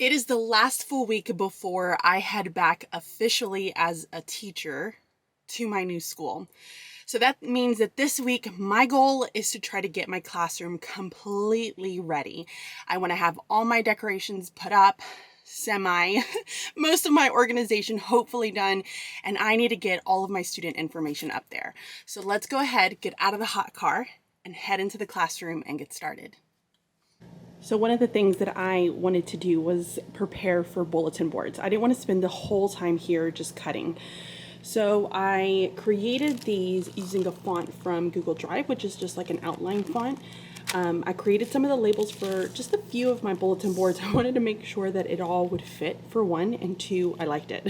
It is the last full week before I head back officially as a teacher to my new school. So that means that this week, my goal is to try to get my classroom completely ready. I want to have all my decorations put up, most of my organization hopefully done, and I need to get all of my student information up there. So let's go ahead, get out of the hot car, and head into the classroom and get started. So one of the things that I wanted to do was prepare for bulletin boards. I didn't want to spend the whole time here just cutting. So I created these using a font from Google Drive, which is just like an outline font. I created some of the labels for just a few of my bulletin boards. I wanted to make sure that it all would fit, for one, and two, I liked it.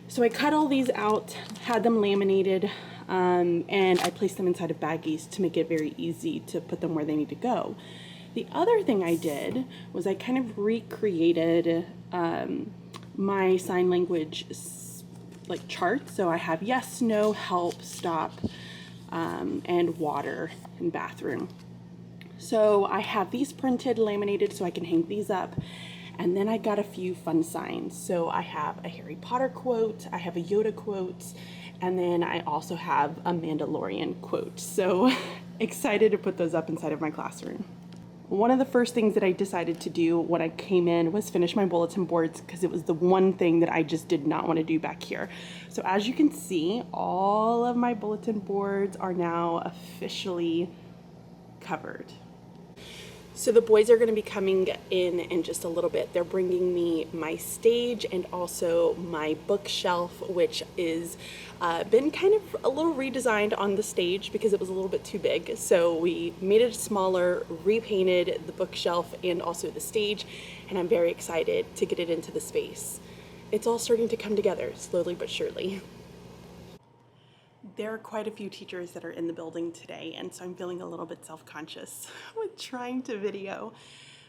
So I cut all these out, had them laminated, and I placed them inside of baggies to make it very easy to put them where they need to go. The other thing I did was I kind of recreated my sign language like chart. So I have yes, no, help, stop, and water and bathroom. So I have these printed, laminated, so I can hang these up. And then I got a few fun signs. So I have a Harry Potter quote, I have a Yoda quote, and then I also have a Mandalorian quote. So excited to put those up inside of my classroom. One of the first things that I decided to do when I came in was finish my bulletin boards, because it was the one thing that I just did not want to do back here. So as you can see, all of my bulletin boards are now officially covered. So the boys are going to be coming in just a little bit. They're bringing me my stage and also my bookshelf, which is been kind of a little redesigned on the stage because it was a little bit too big. So we made it smaller, repainted the bookshelf and also the stage, and I'm very excited to get it into the space. It's all starting to come together slowly but surely. There are quite a few teachers that are in the building today, and so I'm feeling a little bit self-conscious with trying to video.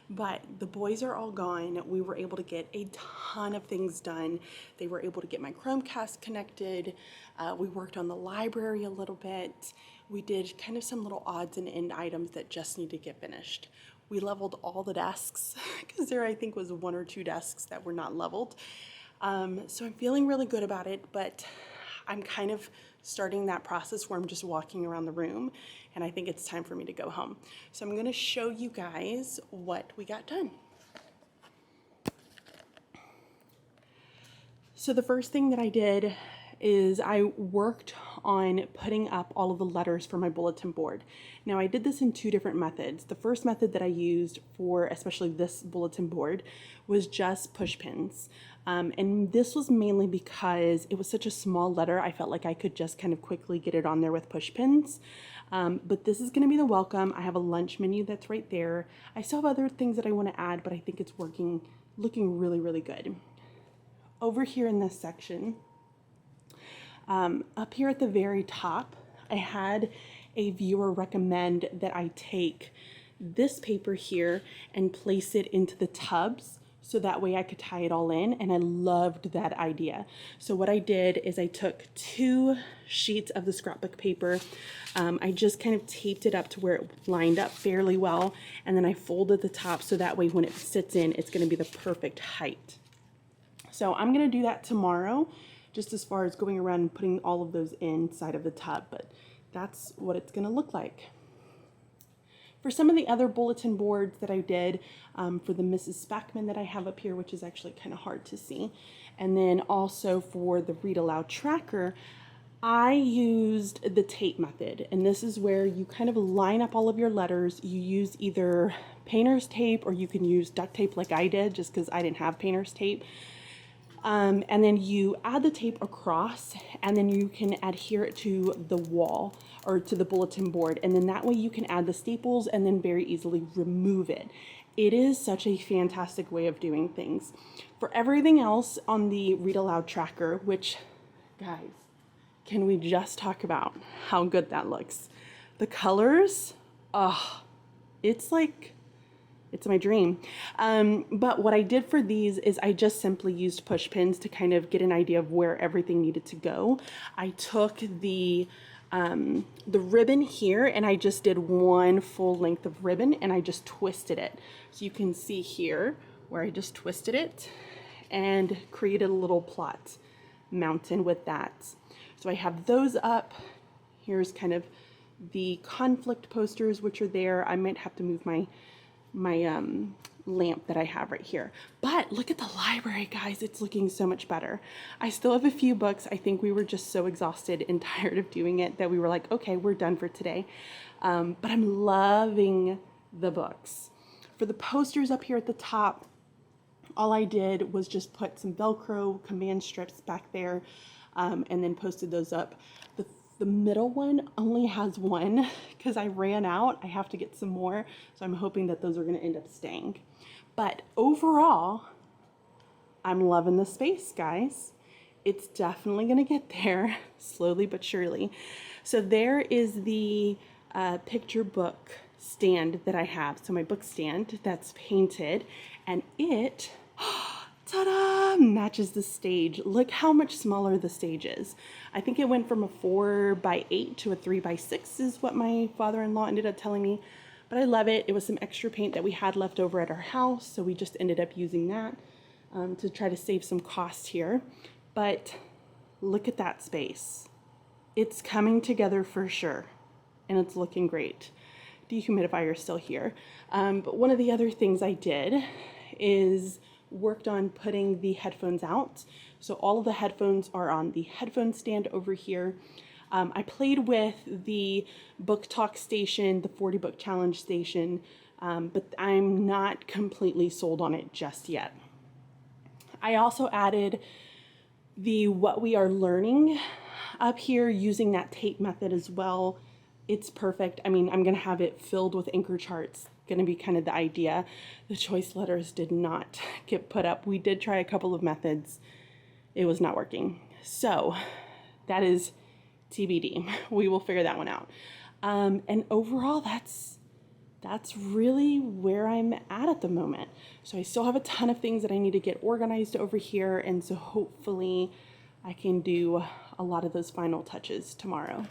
But the boys are all gone. We were able to get a ton of things done. They were able to get my Chromecast connected. We worked on the library a little bit. We did kind of some little odds and end items that just need to get finished. We leveled all the desks because there I think was one or two desks that were not leveled. So I'm feeling really good about it, but I'm kind of starting that process where I'm just walking around the room, and I think it's time for me to go home. So I'm gonna show you guys what we got done. So the first thing that I did is I worked on putting up all of the letters for my bulletin board. Now I did this in two different methods. The first method that I used for especially this bulletin board was just push pins. And this was mainly because it was such a small letter, I felt like I could just kind of quickly get it on there with push pins. But this is gonna be the welcome. I have a lunch menu that's right there. I still have other things that I wanna add, but I think it's looking really, really good. Over here in this section, up here at the very top, I had a viewer recommend that I take this paper here and place it into the tubs so that way I could tie it all in, and I loved that idea. So what I did is I took 2 sheets of the scrapbook paper. I just kind of taped it up to where it lined up fairly well, and then I folded the top so that way when it sits in, it's gonna be the perfect height. So I'm gonna do that tomorrow, just as far as going around and putting all of those inside of the tub, but that's what it's gonna look like. For some of the other bulletin boards that I did, for the Mrs. Spackman that I have up here, which is actually kind of hard to see, and then also for the Read Aloud tracker, I used the tape method, and this is where you kind of line up all of your letters. You use either painter's tape or you can use duct tape like I did, just because I didn't have painter's tape. And then you add the tape across, and then you can adhere it to the wall or to the bulletin board, and then that way you can add the staples and then very easily remove it. It is such a fantastic way of doing things. For everything else on the Read Aloud tracker, which, guys, can we just talk about how good that looks? The colors, it's my dream. But what I did for these is I just simply used push pins to kind of get an idea of where everything needed to go. I took the ribbon here and I just did one full length of ribbon and I just twisted it. So you can see here where I just twisted it and created a little plot mountain with that. So I have those up. Here's kind of the conflict posters, which are there. I might have to move my lamp that I have right here. But look at the library, guys. It's looking so much better. I still have a few books. I think we were just so exhausted and tired of doing it that we were like, okay, we're done for today. But I'm loving the books. For the posters up here at the top, all I did was just put some Velcro command strips back there, and then posted those up. The middle one only has one because I ran out. I have to get some more, so I'm hoping that those are going to end up staying. But overall, I'm loving the space, guys. It's definitely going to get there slowly but surely. So there is the picture book stand that I have. So my book stand that's painted, and it ta-da, matches the stage. Look how much smaller the stage is. I think it went from a 4x8 to a 3x6 is what my father-in-law ended up telling me. But I love it. It was some extra paint that we had left over at our house, so we just ended up using that to try to save some cost here. But look at that space. It's coming together for sure, and it's looking great. Dehumidifier is still here. But one of the other things I did is worked on putting the headphones out. So all of the headphones are on the headphone stand over here. I played with the book talk station, the 40 book challenge station, but I'm not completely sold on it just yet. I also added the what we are learning up here using that tape method as well. It's perfect. I mean, I'm gonna have it filled with anchor charts. Gonna be kind of the idea. The choice letters did not get put up. We did try a couple of methods. It was not working. So that is TBD. We will figure that one out. And overall, that's really where I'm at the moment. So I still have a ton of things that I need to get organized over here. And so hopefully I can do a lot of those final touches tomorrow.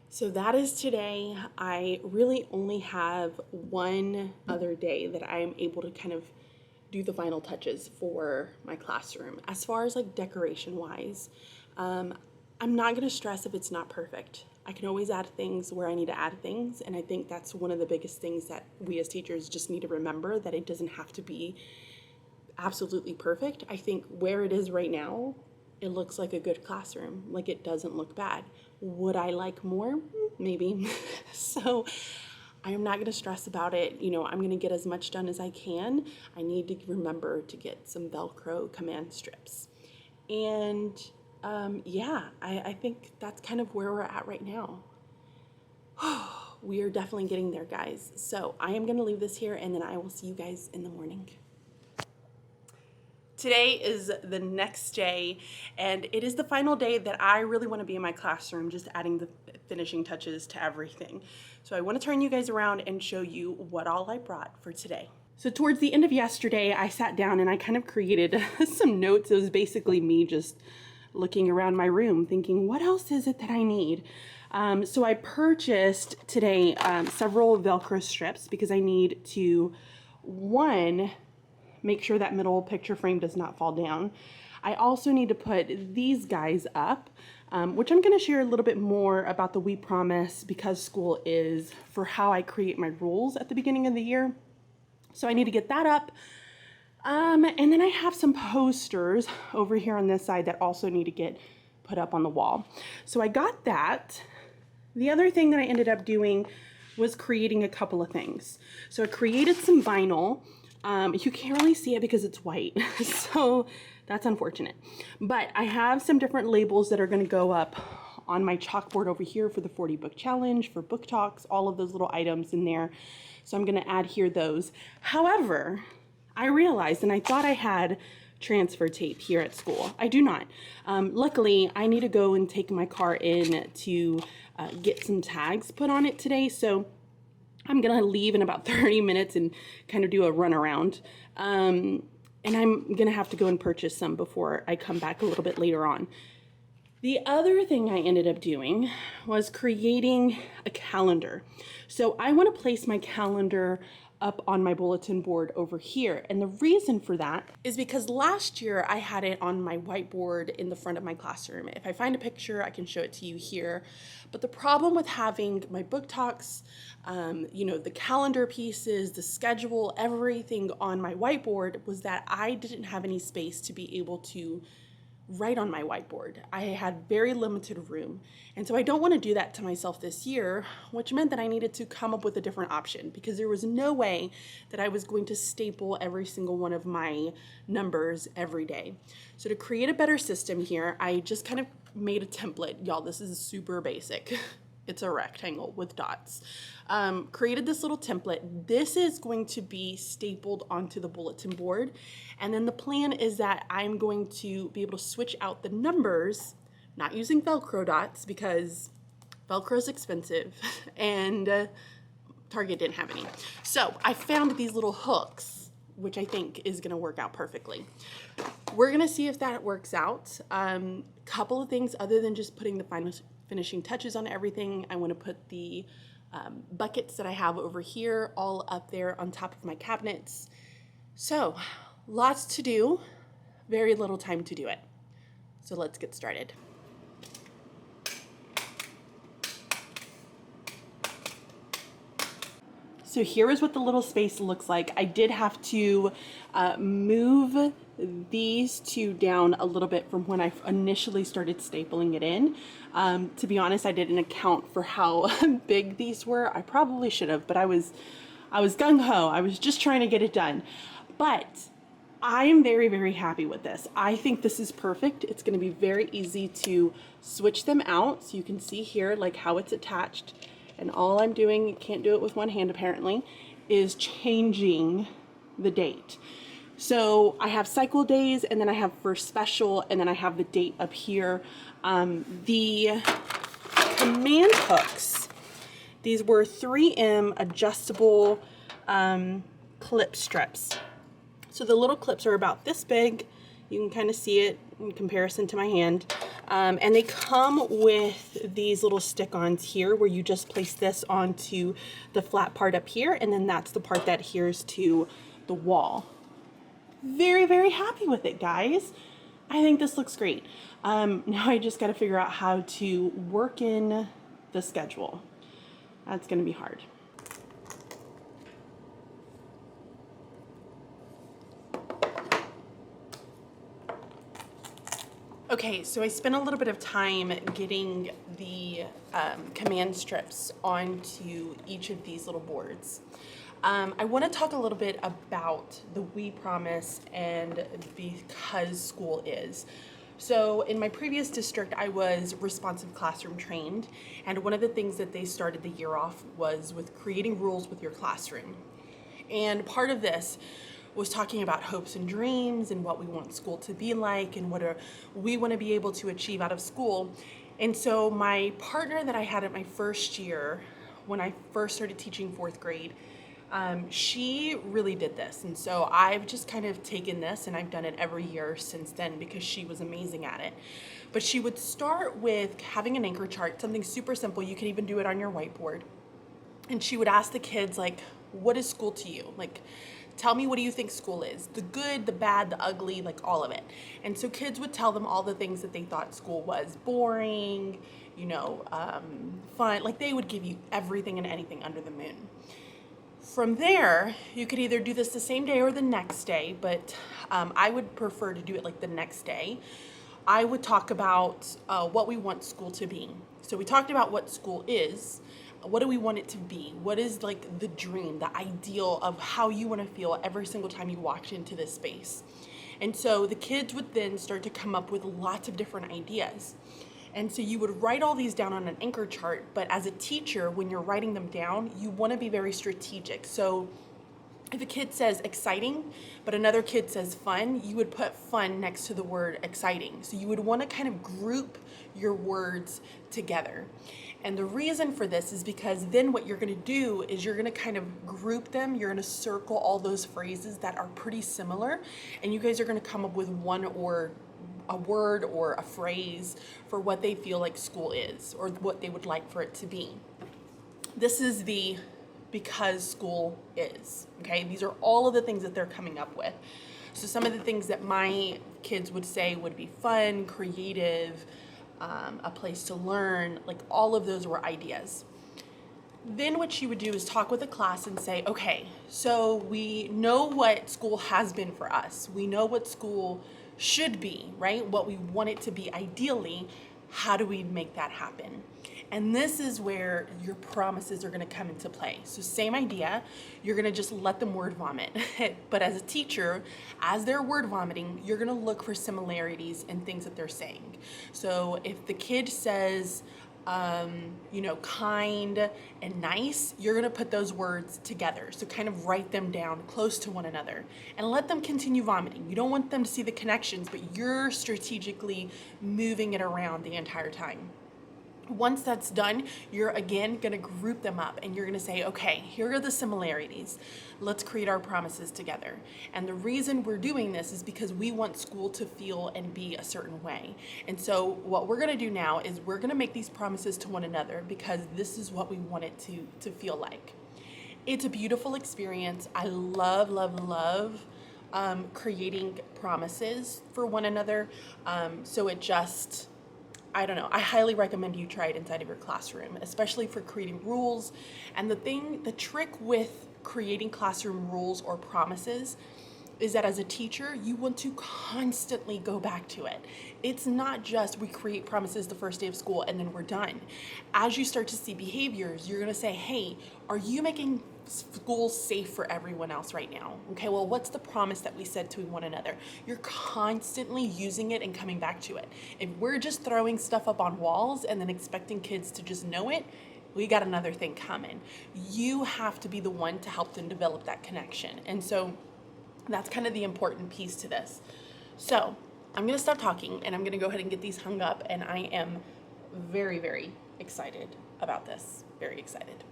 So that is today. I really only have one other day that I'm able to kind of do the final touches for my classroom. As far as like decoration wise, I'm not gonna stress if it's not perfect. I can always add things where I need to add things, and I think that's one of the biggest things that we as teachers just need to remember, that it doesn't have to be absolutely perfect. I think where it is right now, it looks like a good classroom. Like, it doesn't look bad. Would I like more? Maybe. So I am not going to stress about it. You know, I'm going to get as much done as I can. I need to remember to get some Velcro command strips. And yeah, I think that's kind of where we're at right now. We are definitely getting there, guys. So I am going to leave this here, and then I will see you guys in the morning. Today is the next day, and it is the final day that I really want to be in my classroom, just adding the finishing touches to everything. So I want to turn you guys around and show you what all I brought for today. So towards the end of yesterday, I sat down and I kind of created some notes. It was basically me just looking around my room thinking, what else is it that I need? So I purchased today several Velcro strips because I need to, one, make sure that middle picture frame does not fall down. I also need to put these guys up, which I'm going to share a little bit more about the We Promise Because School Is for how I create my rules at the beginning of the year. So I need to get that up. And then I have some posters over here on this side that also need to get put up on the wall. So I got that. The other thing that I ended up doing was creating a couple of things. So I created some vinyl. You can't really see it because it's white, so that's unfortunate. But I have some different labels that are going to go up on my chalkboard over here for the 40 book challenge, for book talks, all of those little items in there. So I'm going to add here those. However, I realized, and I thought I had transfer tape here at school. I do not. Luckily, I need to go and take my car in to get some tags put on it today. So I'm gonna leave in about 30 minutes and kind of do a run around. And I'm gonna have to go and purchase some before I come back a little bit later on. The other thing I ended up doing was creating a calendar. So I wanna place my calendar up on my bulletin board over here. And the reason for that is because last year I had it on my whiteboard in the front of my classroom. If I find a picture, I can show it to you here. But the problem with having my book talks, the calendar pieces, the schedule, everything on my whiteboard was that I didn't have any space to be able to write on my whiteboard. I had very limited room. And so I don't want to do that to myself this year, which meant that I needed to come up with a different option because there was no way that I was going to staple every single one of my numbers every day. So to create a better system here, I just kind of made a template. Y'all, this is super basic. It's a rectangle with dots. Created this little template. This is going to be stapled onto the bulletin board. And then the plan is that I'm going to be able to switch out the numbers, not using Velcro dots because Velcro is expensive and Target didn't have any. So I found these little hooks, which I think is gonna work out perfectly. We're gonna see if that works out. Couple of things other than just putting the finishing touches on everything. I want to put the buckets that I have over here all up there on top of my cabinets. So lots to do, very little time to do it. So let's get started. So here is what the little space looks like. I did have to move these two down a little bit from when I initially started stapling it in. To be honest, I didn't account for how big these were. I probably should have, but I was gung-ho. I was just trying to get it done. But I am very, very happy with this. I think this is perfect. It's gonna be very easy to switch them out. So you can see here like how it's attached. And all I'm doing, can't do it with one hand apparently, is changing the date. So I have cycle days, and then I have first special, and then I have the date up here. The command hooks, these were 3M adjustable clip strips. So the little clips are about this big. You can kind of see it in comparison to my hand. And they come with these little stick-ons here where you just place this onto the flat part up here, and then that's the part that adheres to the wall. Very, very happy with it, guys. I think this looks great. Now I just got to figure out how to work in the schedule. That's going to be hard. Okay, so I spent a little bit of time getting the command strips onto each of these little boards. I want to talk a little bit about the We Promise and Because School Is. So in my previous district, I was responsive classroom trained, and one of the things that they started the year off was with creating rules with your classroom. And part of this was talking about hopes and dreams and what we want school to be like and what we want to be able to achieve out of school. And so my partner that I had at my first year, when I first started teaching fourth grade, she really did this. And so I've just kind of taken this and I've done it every year since then because she was amazing at it. But she would start with having an anchor chart, something super simple. You can even do it on your whiteboard. And she would ask the kids, like, what is school to you? Like, tell me, what do you think school is? The good, the bad, the ugly, like all of it. And so kids would tell them all the things that they thought school was: boring, fun. Like they would give you everything and anything under the moon. From there, you could either do this the same day or the next day, but I would prefer to do it like the next day. I would talk about what we want school to be. So we talked about what school is. What do we want it to be? What is like the dream, the ideal of how you want to feel every single time you walked into this space? And so the kids would then start to come up with lots of different ideas. And so you would write all these down on an anchor chart, but as a teacher, when you're writing them down, you want to be very strategic. So if a kid says exciting, but another kid says fun, you would put fun next to the word exciting. So you would want to kind of group your words together. And the reason for this is because then what you're going to do is you're going to kind of group them. You're going to circle all those phrases that are pretty similar, and you guys are going to come up with one or a word or a phrase for what they feel like school is or what they would like for it to be. This is the because school is, okay? These are all of the things that they're coming up with. So some of the things that my kids would say would be fun, creative, a place to learn, like all of those were ideas. Then what she would do is talk with the class and say, okay, so we know what school has been for us. We know what school should be, right? What we want it to be ideally. How do we make that happen? And this is where your promises are going to come into play. So same idea, you're going to just let them word vomit. But as a teacher, as they're word vomiting, you're going to look for similarities in things that they're saying. So if the kid says, kind and nice, you're going to put those words together. So kind of write them down close to one another and let them continue vomiting. You don't want them to see the connections, but you're strategically moving it around the entire time. Once that's done, you're again going to group them up and you're going to say, okay, here are the similarities. Let's create our promises together. And the reason we're doing this is because we want school to feel and be a certain way. And so what we're going to do now is we're going to make these promises to one another because this is what we want it to feel like. It's a beautiful experience. I love, love, love creating promises for one another. So it just... I don't know, I highly recommend you try it inside of your classroom, especially for creating rules. And the trick with creating classroom rules or promises is that as a teacher, you want to constantly go back to it. It's not just we create promises the first day of school and then we're done. As you start to see behaviors, you're gonna say, hey, are you making school safe for everyone else right now? Okay, well, what's the promise that we said to one another? You're constantly using it and coming back to it. If we're just throwing stuff up on walls and then expecting kids to just know it, we got another thing coming. You have to be the one to help them develop that connection. And so that's kind of the important piece to this. So I'm gonna stop talking and I'm gonna go ahead and get these hung up, and I am very, very excited about this. Very excited.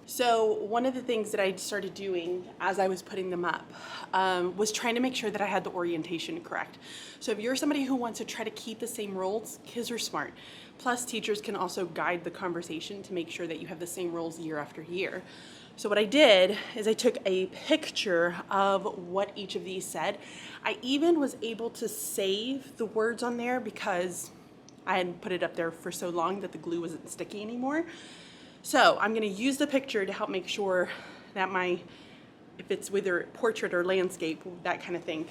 So one of the things that I started doing as I was putting them up was trying to make sure that I had the orientation correct. So if you're somebody who wants to try to keep the same rules, kids are smart. Plus teachers can also guide the conversation to make sure that you have the same rules year after year. So what I did is I took a picture of what each of these said. I even was able to save the words on there because I hadn't put it up there for so long that the glue wasn't sticky anymore. So I'm going to use the picture to help make sure that if it's whether portrait or landscape, that kind of thing,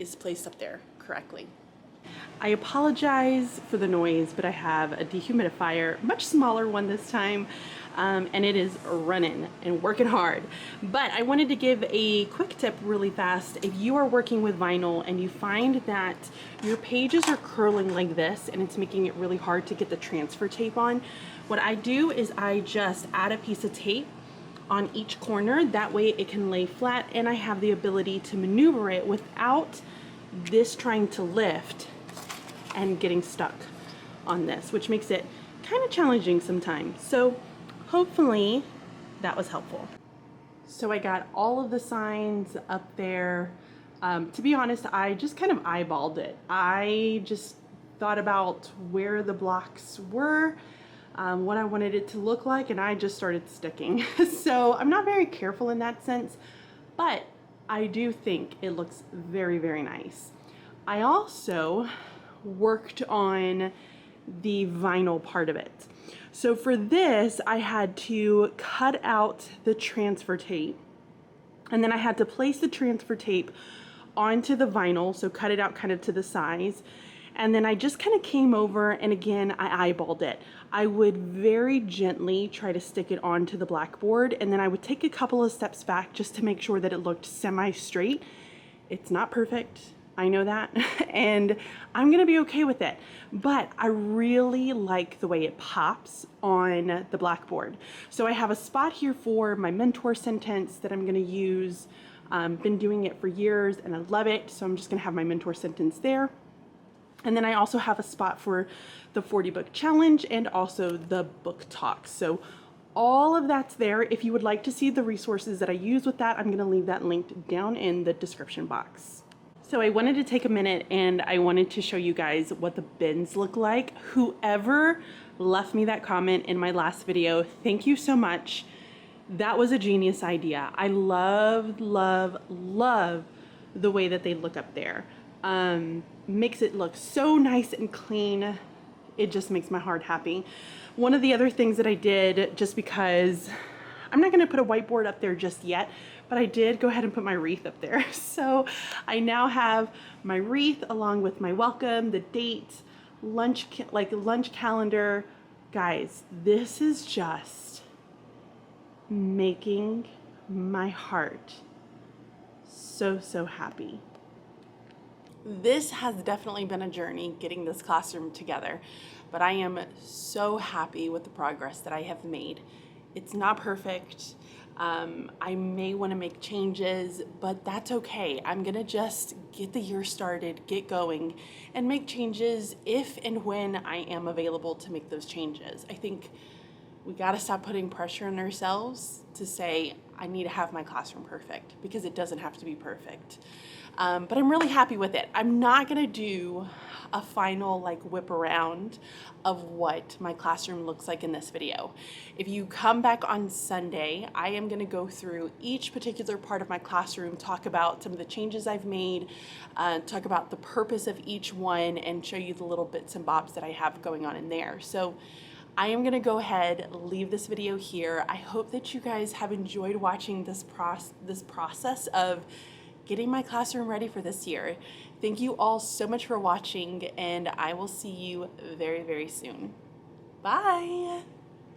is placed up there correctly. I apologize for the noise, but I have a dehumidifier, much smaller one this time, and it is running and working hard. But I wanted to give a quick tip really fast. If you are working with vinyl and you find that your pages are curling like this and it's making it really hard to get the transfer tape on, what I do is I just add a piece of tape on each corner. That way it can lay flat and I have the ability to maneuver it without this trying to lift and getting stuck on this, which makes it kind of challenging sometimes. So hopefully that was helpful. So I got all of the signs up there. To be honest, I just kind of eyeballed it. I just thought about where the blocks were, what I wanted it to look like, and I just started sticking. So I'm not very careful in that sense, but I do think it looks very, very nice. I also worked on the vinyl part of it. So for this, I had to cut out the transfer tape, and then I had to place the transfer tape onto the vinyl, so cut it out kind of to the size. And then I just kind of came over, and again, I eyeballed it. I would very gently try to stick it onto the blackboard, and then I would take a couple of steps back just to make sure that it looked semi-straight. It's not perfect, I know that, and I'm gonna be okay with it. But I really like the way it pops on the blackboard. So I have a spot here for my mentor sentence that I'm gonna use. Been doing it for years and I love it, so I'm just gonna have my mentor sentence there. And then I also have a spot for the 40 book challenge and also the book talk. So all of that's there. If you would like to see the resources that I use with that, I'm going to leave that linked down in the description box. So I wanted to take a minute and I wanted to show you guys what the bins look like. Whoever left me that comment in my last video, thank you so much. That was a genius idea. I love, love, love the way that they look up there. Makes it look so nice and clean. It just makes my heart happy. One of the other things that I did, just because I'm not gonna put a whiteboard up there just yet, but I did go ahead and put my wreath up there. So I now have my wreath along with my welcome, the date, lunch calendar. Guys, this is just making my heart so happy. This has definitely been a journey getting this classroom together, but I am so happy with the progress that I have made. It's not perfect. I may want to make changes, but that's okay. I'm gonna just get the year started, get going, and make changes if and when I am available to make those changes. I think we gotta stop putting pressure on ourselves to say, I need to have my classroom perfect, because it doesn't have to be perfect. But I'm really happy with it. I'm not gonna do a final whip around of what my classroom looks like in this video. If you come back on Sunday, I am gonna go through each particular part of my classroom, talk about some of the changes I've made, talk about the purpose of each one, and show you the little bits and bobs that I have going on in there. So I am gonna go ahead, leave this video here. I hope that you guys have enjoyed watching this process of getting my classroom ready for this year. Thank you all so much for watching, and I will see you very, very soon. Bye.